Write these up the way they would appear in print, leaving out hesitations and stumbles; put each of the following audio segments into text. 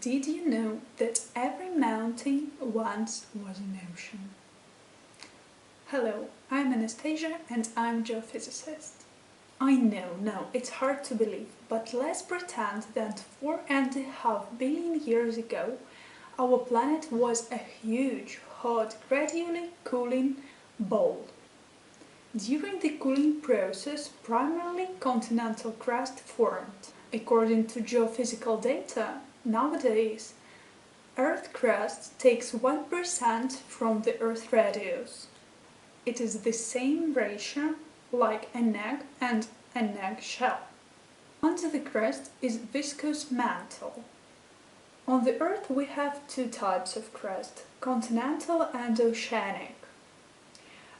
Did you know that every mountain once was an ocean? Hello, I'm Anastasia and I'm geophysicist. I know, it's hard to believe, but let's pretend that 4.5 billion years ago our planet was a huge, hot, gradually cooling ball. During the cooling process, primarily continental crust formed. According to geophysical data, nowadays, Earth crust takes 1% from the Earth radius. It is the same ratio like an egg and an egg shell. Under the crust is viscous mantle. On the Earth we have two types of crust, continental and oceanic.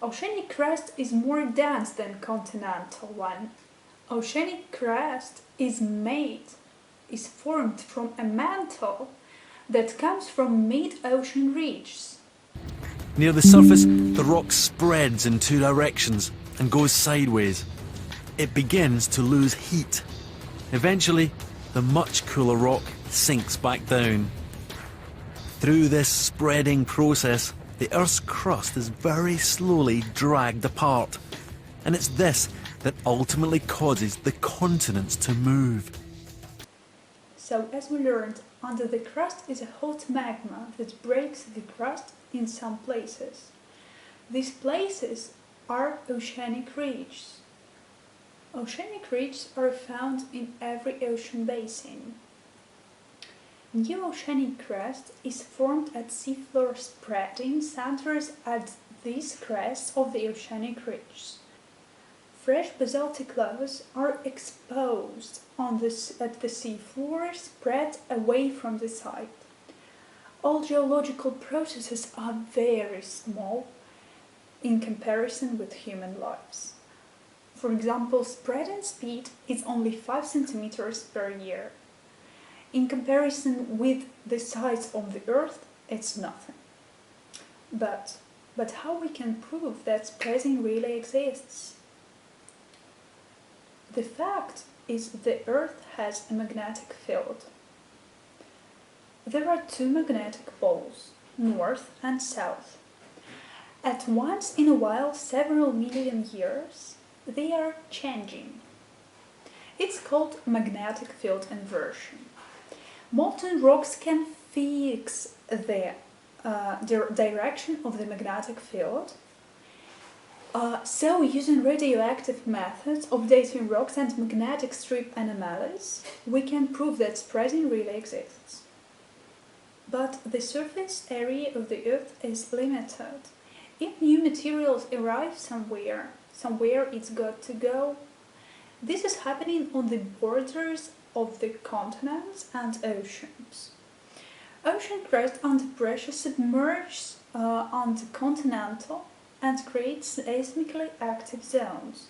Oceanic crust is more dense than continental one. Oceanic crust is formed from a mantle that comes from mid-ocean ridges. Near the surface, the rock spreads in two directions and goes sideways. It begins to lose heat. Eventually, the much cooler rock sinks back down. Through this spreading process, the Earth's crust is very slowly dragged apart, and it's this that ultimately causes the continents to move. So, as we learned, under the crust is a hot magma that breaks the crust in some places. These places are oceanic ridges. Oceanic ridges are found in every ocean basin. New oceanic crust is formed at seafloor spreading centers at these crests of the oceanic ridges. Fresh basaltic lavas are exposed at the seafloor, spread away from the site. All geological processes are very small in comparison with human lives. For example, spreading speed is only 5 centimeters per year. In comparison with the size of the Earth, it's nothing. But how we can prove that spreading really exists? The fact is the Earth has a magnetic field. There are two magnetic poles, north and south. At once in a while, several million years, they are changing. It's called magnetic field inversion. Molten rocks can fix the direction of the magnetic field. So, using radioactive methods of dating rocks and magnetic strip anomalies, we can prove that spreading really exists. But the surface area of the Earth is limited. If new materials arrive somewhere it's got to go. This is happening on the borders of the continents and oceans. Ocean crust under pressure submerges onto continental and creates seismically active zones.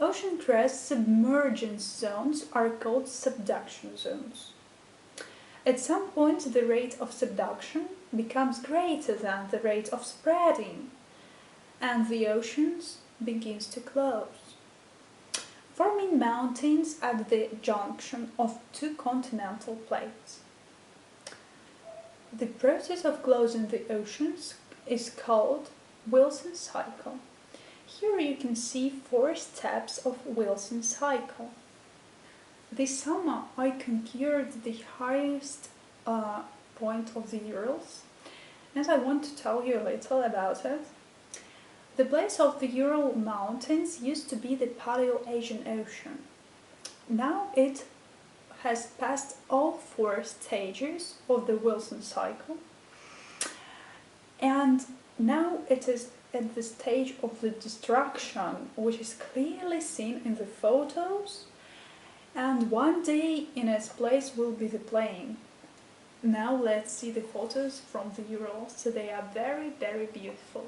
Ocean crust submergence zones are called subduction zones. At some point, the rate of subduction becomes greater than the rate of spreading, and the oceans begins to close, forming mountains at the junction of two continental plates. The process of closing the oceans is called Wilson cycle. Here you can see 4 steps of Wilson cycle. This summer I conquered the highest point of the Urals, and I want to tell you a little about it. The base of the Ural Mountains used to be the Paleo-Asian Ocean. Now it has passed all 4 stages of the Wilson cycle, and now it is at the stage of the destruction, which is clearly seen in the photos, and one day in its place will be the plain. Now let's see the photos from the Urals. So they are very, very beautiful.